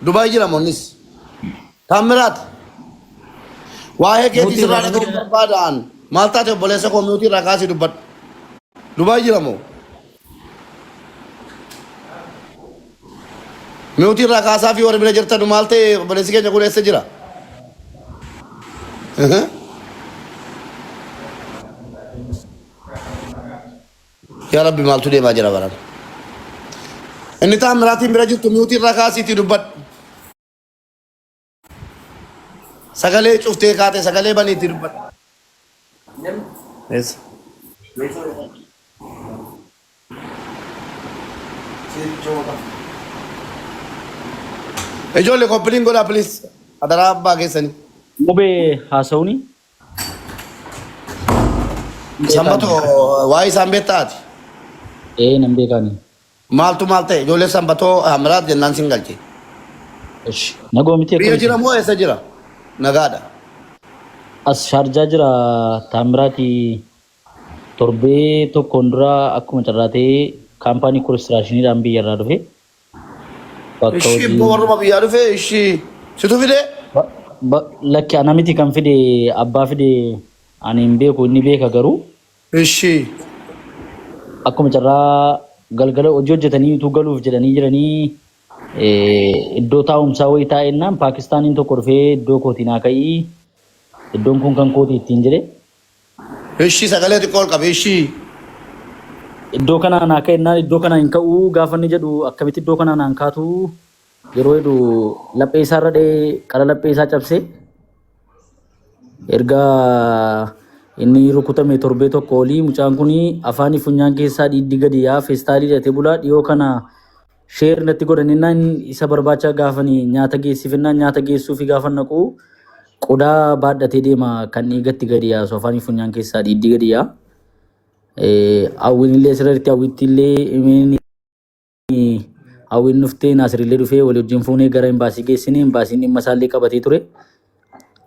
Dubai jira monis. Tamirat. Waa'ee keetii sirraa dhaga'uun barbaadaan maal taate obboleessa koo miutii irraa kaasii dubbadhu. Dubaay jira moo? Miutii irraa kaasaa fi warri bira jirtan maal ta'e obboleessi keenya kun eessa jira? Yaa Rabbi maaltu deemaa jira baran. Inni Taamiraatiin bira jirtu miutii irraa kaasiitii dubbadhu. Sagalee cuftee kaate sagalee baniitii dubbadhu. Eessa? Ijoollee koppiliin godhaa please. Adaraa abbaa keessanii. Mube haasawni. Sambato waa'ee isaan beektaati. Nan beekani. Maaltu maal ta'e ijoollee sambatoo Hamiraat jennaan sin galche. Nagoo miti Biyya jira moo eessa jira? Nagaadha. As Sharjaa jira Taamiraati torbee tokkoon dura akkuma carraatee kaampaanii konistiraakshiniidhaan biyyarraa dhufe. Ishii immoo warruma biyyaa dhufe ishii situ fide? Lakki ana miti kan fide abbaa fide ani hin beeku inni beeka garuu. Ishii. Akkuma carraa galgala hojii hojjetanii utuu galuuf jedhanii jiranii iddoo taa'umsaa wayii taa'ennaan Paakistaaniin tokko dhufee iddoo kootii naa ka'ii iddoon kun kan kootii ittiin jedhe. Ishii sagalee xiqqoo ol qabe ishii. Iddoo kanaa naa ka'ennaan iddoo kanaa hin ka'uu gaafa inni jedhu akkamitti iddoo kanaa naan kaatu yeroo jedhu laphee isaa irra dhee qara laphee isaa cabsee erga inni rukutame torbee tokko olii mucaan kun afaan funyaan keessaa dhiiddi gadi yaa feestaalii hidhatee bulaa dhiyoo kana sheer natti godhaninnaan isa barbaacha gaafanii nyaata geessifannaan nyaata geessuufi gaafa naqu qodaa baadhatee deema kan dhiigatti gadi yaasu afaan funyaan keessaa dhiiddi gadi yaa. Awwiin illee sirriitti awwiitti illee awwiin dhuftee naasirillee dhufee walii wajjin fuunee gara imbaasii geessinee imbaasiin dhimma isaallee qabatee ture.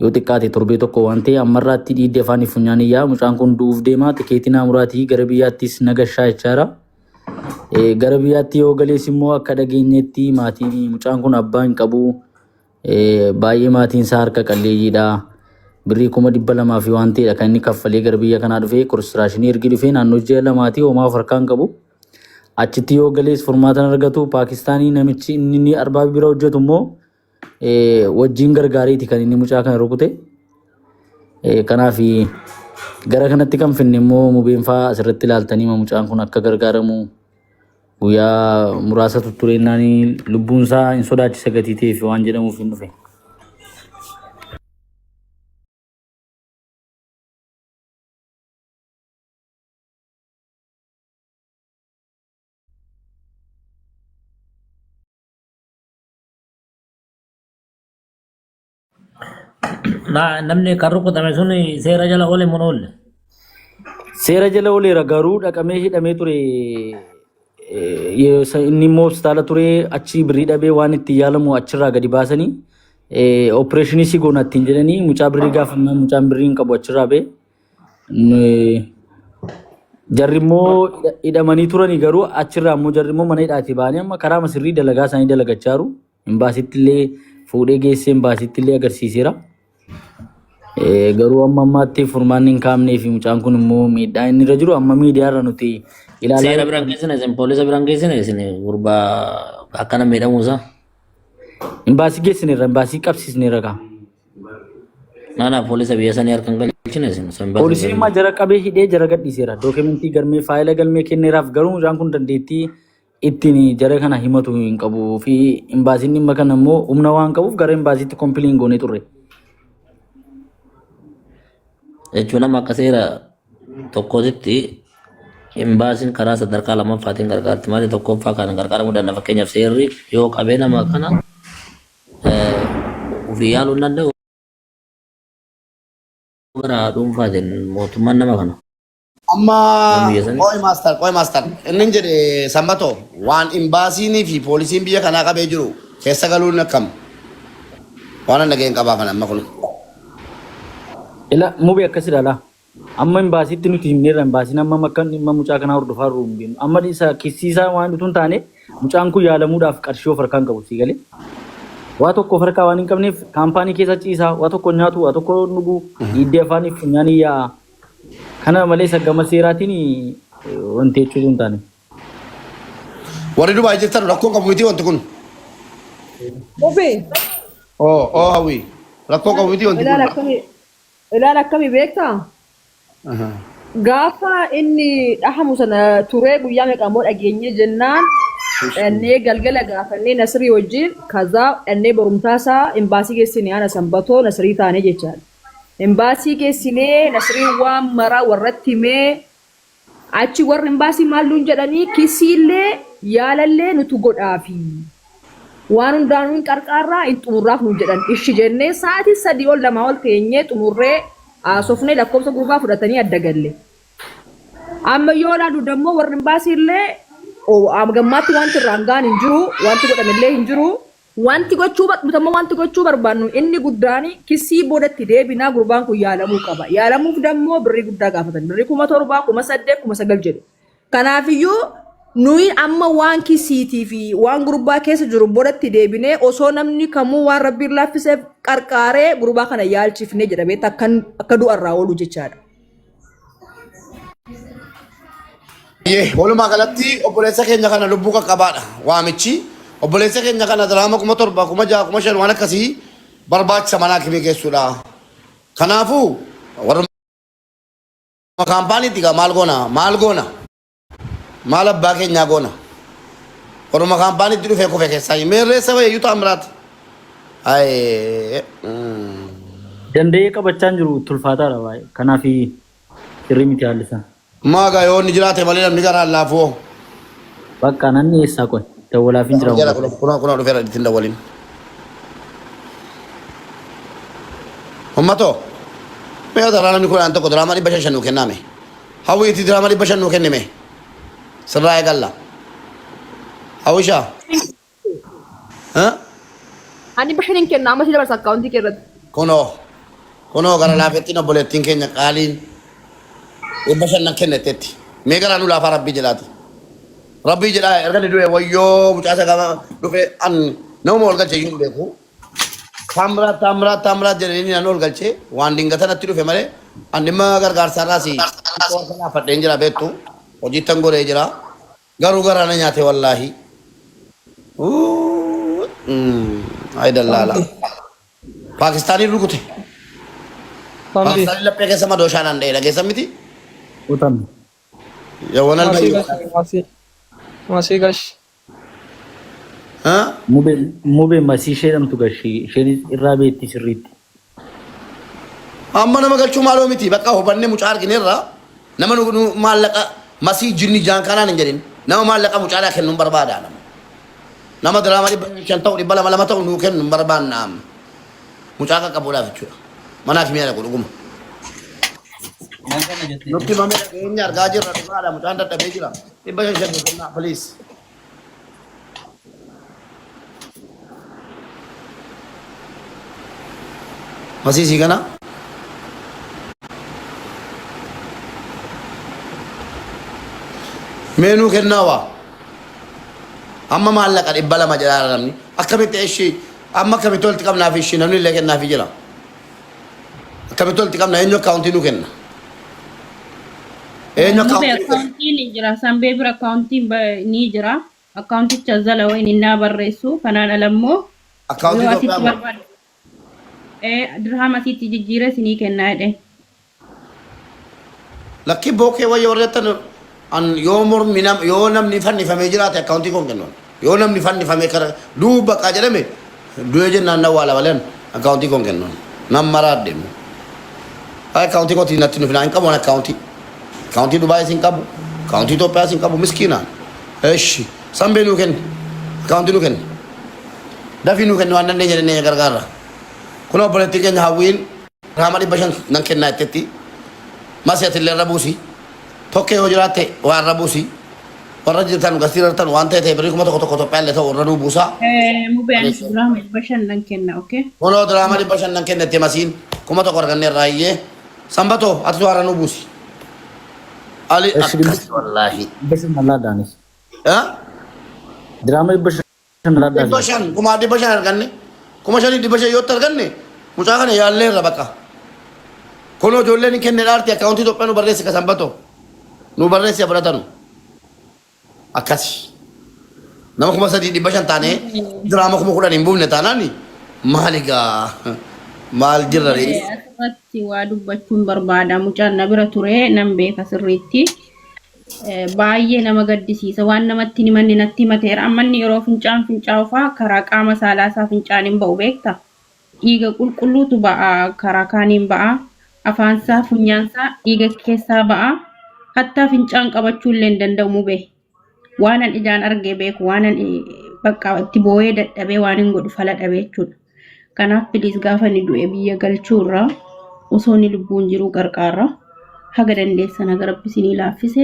Yoo xiqqaate torbee tokko waan ta'e ammarraatti dhiiddi afaan funyaan iyyaa mucaan kun du'uuf deema tikeetii naamuraatii gara biyyaattis nagashaa jechaadha. Gara biyyaatti yoo galees immoo akka dhageenyetti maatiin mucaan kun abbaa hin qabu baay'ee maatiin isaa harka qalleeyyiidha. Birrii 200,000 fi waan ta'edha kan inni kaffalee gara biyya kanaa dhufee konistiraashinii ergi dhufee naannoo ji'a lamaatii homaa of harkaan qabu. Achitti yoo galees furmaatan argatu Paakistaanii namichi inni arbaa bira hojjetu immoo wajjin gargaariiti kan inni mucaa kana rukute. Kanaaf gara kanatti kan finne immoo mubeenfaa asirratti ilaaltanii mucaan kun akka gargaaramu guyyaa muraasa tuttureennaan lubbuun isaa hin sodaachisa gatii ta'eef waan jedhamuuf hin dhufe. namni kan rukutame sun seera jala oole mun oolle. Seera jala ooleera garuu dhaqamee hidhamee ture inni immoo hospitaala ture achi birrii dhabee waan itti yaalamu achirraa gadi baasanii opereeshinii si goona ittiin jedhanii mucaa birrii gaafannaan mucaan birrii hin qabu achirraa bee. Jarri immoo hidhamanii turanii garuu achirraa immoo jarri immoo mana hidhaatii ba'anii amma karaa masirrii dalagaa isaanii dalagachaa jiru. Imbaasiitti illee fuudhee geessee imbaasiitti illee agarsiiseera. Garuu amma ammaatti furmaanni hin kaamnee fi mucaan kun immoo miidhaa inni irra jiru amma miidiyaarra nuti ilaalaa. Seera biraan geessine isin poolisa biraan geessine isin gurbaa akkana miidhamuusaa. Imbaasii geessineerra imbaasii qabsiisneerra kaa. Naanaa poolisa biyya sanii harkaan galchine isin. Poolisiin immoo jara qabee hidhee jara gadhiiseera. Dookimentii galmee faayila galmee kenneeraaf garuu mucaan kun dandeettii ittiin jara kana himatu hin qabu fi imbaasiin dhimma kana immoo humna waan qabuuf gara imbaasiitti kompiiliin goonee turre. Jechuun nama akka seera tokkootitti imbaasiin karaa sadarkaa lamaffaatiin gargaarti malee tokkoffaa kan gargaaramuu danda'a fakkeenyaaf seerri yoo qabee nama kana ofii yaaluu hin danda'u gara dhuunfaatiin mootummaan nama kana. Amma qoy maastar inni jedhe sambato waan imbaasiinii fi poolisiin biyya kanaa qabee jiru keessa galuun akkam waan dhageen qabaa kan amma kun. Ila mubee akkas ilaala. Amma imbaasiitti nuti himneerra imbaasiin amma makkan dhimma mucaa kanaa hordofaa jiru hin beeknu. Amma isa kisiisaa waan dhutuun taane mucaan kun yaalamuudhaaf qarshii of harkaan qabu si galee. waa tokko farkaa waan hin qabneef kaampaanii keessa ciisaa waa tokko nyaatu waa tokko dhuguu dhiiddee afaanii funyaanii yaa kana malee saggama seeraatiin wanti jechuutu hin taane. Warri Dubaay jirtan rakkoon qabu miti wanti kun. Kophee. Oo hawwi rakkoon qabu miti wanti kun. Ilaala akkamii beektaa? Gaafa inni dhahamu sana turee guyyaa meeqamoo dhageenye jennaan dhannee galgala gaafannee Nasrii wajjin kazaa dhannee barumtaasaa imbaasii geessinee ana sanbatoo Nasrii taanee jechaadha. Imbaasii geessinee Nasrii waan maraa warratti himee achi warri imbaasii maalluun jedhanii kisiillee yaalallee nutu godhaafi waan hundaanuu hin qarqaarraa hin xumurraaf nuun jedhan ishi jennee sa'aatii 3 ol 2 ol teenyee xumurree haasofnee lakkoofsa gurbaa fudhatanii adda galle. Amma yoo ilaalu dammoo warri imbaasiillee gammaatti wanti irraan ga'an hin jiru wanti godhamillee hin jiru wanti gochuu barbaannu inni guddaan kisii boodatti deebinaa gurbaan kun yaalamuu qaba. Yaalamuuf dammoo birrii guddaa gaafatan birrii 7,000 8,000 9,000 jedhu. Kanaafiyyuu nuyi amma waan kisiitii fi waan gurbaa keessa jiru boodatti deebinee osoo namni kamuu waan rabbiin laaffiseef qarqaaree gurbaa kana yaalchifnee jedhamee akka du'arraa oolu jechaadha. Walumaa galatti obboleessa keenya kana lubbuu qaqqabaadha waamichi obboleessa keenya kana diraama 7,000 6,000 5,000 waan akkasii barbaachisa manaa kimii geessuudha. Kanaafuu warra kaampaaniitti maal goona maal abbaa keenyaa goona warra kaampaaniitti dhufee kufe keessaa meerreessa fayyuu taamiraati. Danda'ee qabachaan jiru tulfaataadha baay'ee kanaaf sirrii miti haalli isaa. Maaga yoo ni jiraate malee namni garaan laafoo. Bakka nanni eessaa qoy dawwalaaf hin jira. Kuna dhufeera ittiin dawwaliin. Ummatoo mee daraama namni kun tokko diraama 500 nuu kenname. Hawwiitti diraama 500 nuu kennime. Sirraa eegalla. Hawwishaa. Ani bashaniin kenna amma si dabarsa akkaawuntii keerratti. Kunoo gara laafettiin obboleettiin keenya qaaliin. 500 kennetetti mee gara nu laafa rabbii jedhaati rabbii jedhaa erga ni du'e wayyoo mucaasa gama dhufe an nama ol galchee iyyuu beeku taamiraat jedhanii nan ol galchee waan dingatanatti dhufe malee an dhimma gargaarsaarraas laafadheen jira beektu hojiittan godhee jira garuu gara na nyaate wallaahi ay dallaala Paakistaanii rukute Paakistaanii laphee keessa madooshaan an dha'e dhageessan miti. Utan. Ya wanal bayu. Masih guys. Mube masih shedam tu gashi shedis irrabe itti sirriitti. Amma nama galchuu maaloo miti bakka hubanne mucaa argineerra nama nu maallaqa masii jinni jaan kanaan hin jedhin nama maallaqa mucaadhaa kennuun barbaada nama diraama 500 ta'u 200 ta'u nuu kennuun barbaanna mucaa qaqqabuudhaaf jechuudha manaaf mi'a dhuguma. Nuti mame keenya argaa jirra dhugaadha mucaan dadhabee jira 500 kennaa please. Masii kana meenuu kennaawa amma maallaqa 200 jedhaa namni akkamitti ishee amma akkamitti walitti qabnaaf ishee namni illee kennaafi jira akkamitti walitti qabna eenyu akkaawuntii nu kenna eenyu akkaawuntii ni jira sanbee bira akkaawuntii ni jira akkaawunticha zala wayni innaa barreessu kanaan alammoo akkaawuntii Itoophiyaa dirhama asitti jijjiiree sinii kennaa jedhe lakki bookee wayya warreettan an yoo mormi yoo namni fannifamee jiraate akkaawuntii kun kennuun yoo namni fannifamee kara duuba qaa jedhame du'ee jennaan nawwaala maleen akkaawuntii kun kennuun nam maraa deemu akkaawuntii kootii natti nufinaa hin qabu akkaawuntii Dubaayis hin qabu akkaawuntii Itoophiyaas hin qabu miskiinaan eshi sanbee nuu kenni akkaawuntii nuu kenni dafii nuu kenni waan dandeenye jennee gargaarra kuna obboleettii keenya hawwiin dirhama 500 nan kennaa jettetti masiyatillee irra buusi tokkee yoo jiraatte waan irra buusi warra jirtan gastii irrattan waan ta'e birii 1,000 Itoophiyaallee ta'u irra nuu buusa. Mubeen dirhama 500 nan kenna okay. Kunoo dirhama 500 nan kennetti masiin 1,000 argannee irraa iyyee sanbatoo ati waan nuu buusi. Ali akkas wallaahi. Besin Allah danis. Ha? Dirhama 500 Allah danis. 500 kuma 500 arganne kuma shanii dhibba shan yoo arganne mucaa kana yaallee irra baqa kunoo ijoollee ni kenne dhaarti akkaawuntii Itoophiyaa nu barreessi ka sanbatoo nu barreessi fudhatanu akkasi nama kuma sadii dhibba shan taane diraama kuma kudhan hin buufne taanaani maaligaa maal jirra ree asirratti waa dubbachuun barbaada. Mucaan na bira ture nan beeka sirriitti. Baay'ee nama gaddisiisa. Waan namatti himanni natti himateera. Ammanni yeroo fincaa'u fa'aa karaa qaama saalaa isaa fincaan hin ba'u beekta. Dhiiga qulqulluutu ba'a karaa kaaniin ba'a. Afaan isaa funyaan isaa dhiiga keessaa ba'a. Hattaa fincaan qabachuu illee hin danda'u beeku. Waanan ijaan argee beeku waanan bakka itti boo'ee dadhabee waan hin godhu fala dhabee jechuudha. Kanaaf bilis gaafa ni du'e biyya galchuurraa osoo ni lubbuun jiru gargaara. Haga dandeessan agar rabbisinii laaffise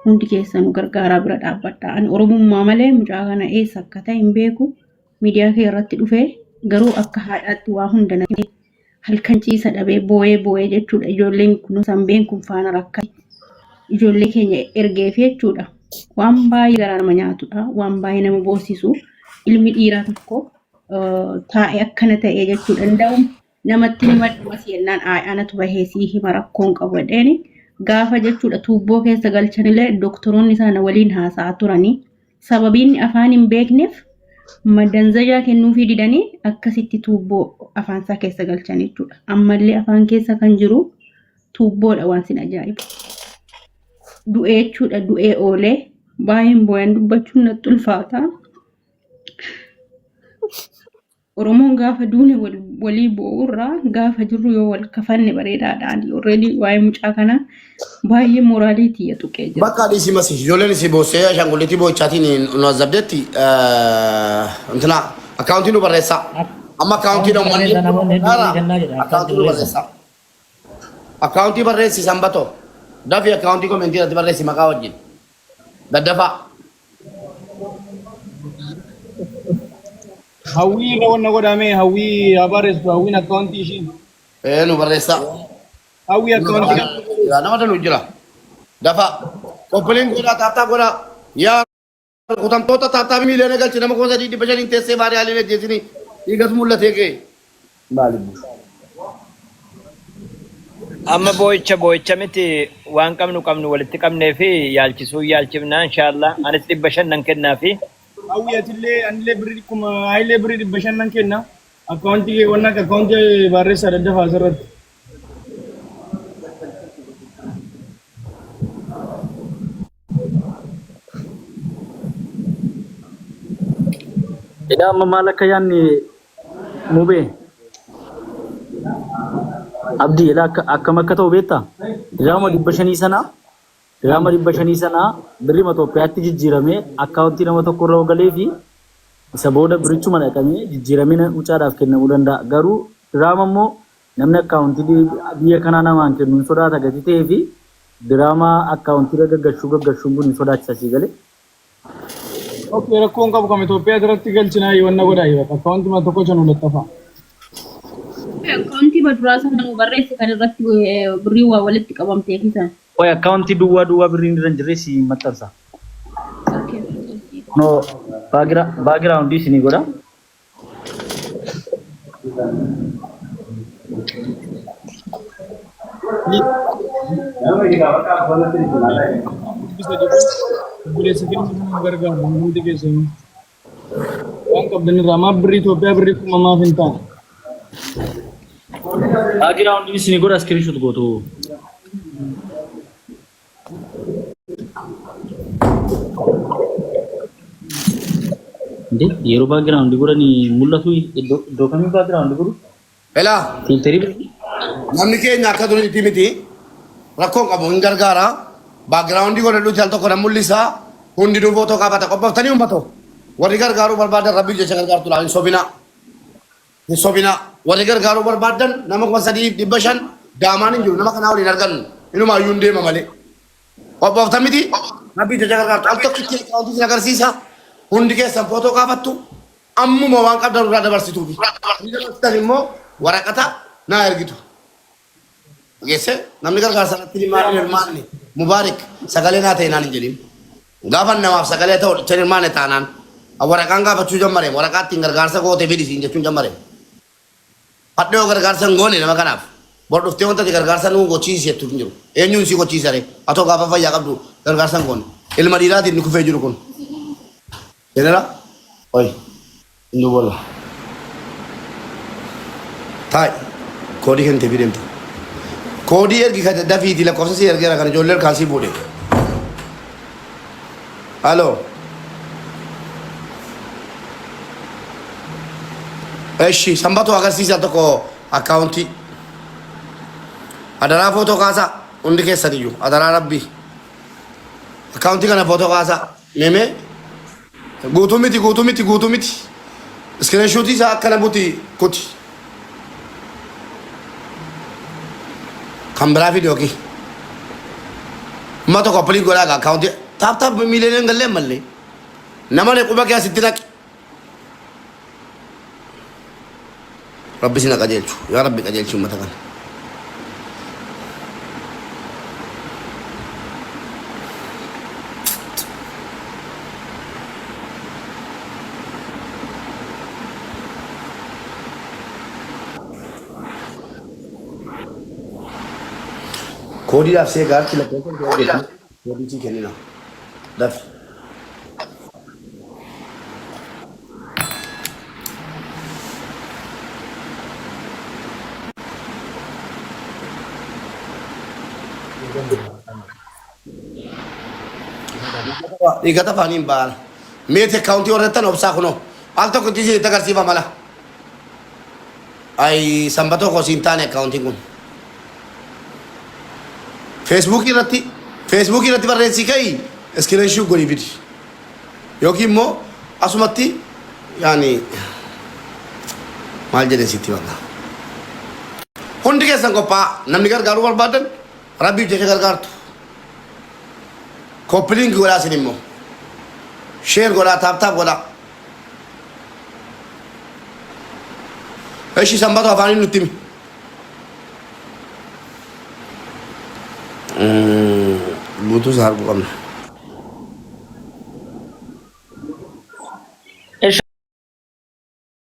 hundi keessanuu gargaaraa bira dhaabbadha. Ani Oromummaa malee mucaa kana eessa akka ta'e hin beeku. Miidiyaa kee irratti dhufee garuu akka haadhaatti waa hunda naqee halkan ciisa dhabee boo'ee jechuudha. Ijoolleen kun sanbeen kun faana rakka. Ijoollee keenya ergeef jechuudha. Waan baay'ee garaa nama nyaatudha. Waan baay'ee nama boosisu. Ilmi dhiiraa tokko taa'ee akkana ta'ee jechuu danda'u namatti himadhu masiyennaan anatu bahee sii hima rakkoon qabu jedheeni gaafa jechuudha tuubboo keessa galchanillee doktoroonni sana waliin haasa'aa turanii sababiin afaan hin beekneef madanzajaa kennuufii didanii akkasitti tuubboo afaan isaa keessa galchan jechuudha. Ammallee afaan keessa kan jiru tuubboodha waan sin ajaa'ibu. Du'ee jechuudha du'ee oolee baay'een boo'an dubbachuun natti ulfaata. Oromoon gaafa duune walii boo'urraa gaafa jirru yoo wal kafanne bareedaadhaan already waa'ee mucaa kana baay'ee moraaliitii ya tuqee jira. Bakka adii masi ijoolleen si boosee ashaangulliitii boochaatiin nu azabdetti intina akkaawuntii nu barreessa. Amma akkaawuntii dha uummanni akkaawuntii nu barreessa. Akkaawuntii barreessi sanbatoo dafii akkaawuntii komentii irratti barreessi maqaa wajjin daddafaa. Hawwii raawwanna godhamee hawwii abareessu hawwiin akkaawuntii ishiin. Nu barreessa. Hawwii akkaawuntii. Nama danu jira. Dafa qophiin godhaa taaptaa godhaa yaa kutamtoota taaptaa miiliyoona galchi nama kuma sadii dhibba shaniin teessee baaree haalii ajjeesini dhiigas mul'atee kee. Amma boo'icha miti waan qabnu walitti qabnee fi yaalchisuu yaalchifnaa inshaallah anis 500 nan kennaa fi Hawwii atillee anillee birrii kuma ayilee birrii 500 nan kenna akkaawuntii wanna akkaawuntii barreessaa daddafaa asirratti. Ida amma maal akka yaanni mubee abdii ila akkam akka ta'u beektaa dirhama 500 sana birrii Itoophiyaatti jijjiiramee akkaawuntii nama tokko irra galee fi isa booda birichuma dhaqamee jijjiiramee mucaadhaaf kennamuu danda'a. Garuu dirhama immoo namni akkaawuntii biyya kanaa namaan kennuun sodaata gati ta'ee fi dirhama akkaawuntii gaggachuu kun sodaachisa sii galee. Okay, rakkoon qabu kam Itoophiyaa irratti galchinaa wanna godhaa yoo akkaawuntii ma tokko chan ulattafa. Akkaawuntii baduraa sana nu barreesse kan irratti birrii waa walitti qabamtee fisan. Oya akkaawuntii duwwaa birriin irra hin jirre si maxxansa. No background isinii godha. Buleessa keessa nama gargaaru namoota keessanii waan qabdan irraa maaf birrii Itoophiyaa birrii kuma maaf hin taane. Background isinii godha screenshot gootu. Yeroo background godhanii mul'atu iddoo kamii background godhu? Elaa Filterii namni keenya akka duriitti miti rakkoon qabu hin gargaara. Background godhadhuuti al tokko nan mul'isa. Hundi duu footoo kaafata qophaaftanii uummatoo. Warri gargaaruu barbaadan rabbii jecha gargaartu laa hin sobina. Warri gargaaruu barbaadan nama kuma sadii dhibba shan daamaan hin jiru nama kanaa waliin argannu inuma iyyuu hin deema malee. Qophooftan miti rabbii jecha gargaartu al tokkitti akkaawuntii agarsiisa. Hundi keessan footoo kaafattu ammuma waan qabdan irraa dabarsituufi. Dabarsitan immoo waraqata naa ergitu. Geesse namni gargaarsa irratti hirmaanne mubaarik sagalee naa ta'e naan hin jedhin. Gaafa namaaf sagalee ta'u hin hirmaanne taanaan waraqaan gaafachuu jammare waraqaa ittiin gargaarsa gootee fidisiin jechuun jammare. hadhoo gargaarsan goone nama kanaaf bor dhuftee wanta gargaarsan nu gochiisi jettu hin jiru eenyuun si gochiisare atoo gaafa fayyaa qabdu gargaarsan goone ilma dhiiraatiin ni kufee jiru kun jedhera oi indu bolla taay koodii kan ta'e fidemte koodii ergi kan dafiiti lakkoofsa si ergeera kan ijoollee harkaan si fuudhe aloo eshi sanbatu agarsiisa tokko akkaawuntii adaraa footoo kaasaa hundi keessaniyyuu adaraa rabbii akkaawuntii kana footoo kaasaa meme guutuu miti iskiriinshuutii isaa akkana buti kuti kan biraa fidee yookiin uummata koppilii godhaa akkaawuntii taap miiliyoonii gallee mallee nama ne quba kee asitti naqi rabbi sina qajeelchu yaa rabbi qajeelchu uummata kana koodiidhaaf see gaarti lakkoofsa koodiitii kennina dafi dhiigata faaniin ba'ala meeti akkaawuntii warrattan obsaa kunoo al tokko itti itti agarsiifa mala ay sanbatoo koo siin taane akkaawuntiin kun feesbuukii irratti barreessii kai iskiriinshuu godhii fidi yookiin immoo asumatti yaani maal jedhee sitti bakka hundi keessan qophaa'a namni gargaaruu barbaadan rabbiif jecha gargaartu koppiliingi godhaa sin immoo sheer godhaa taap godhaa eshi sanbatoo afaaniin nutti himi butuh sehari bukan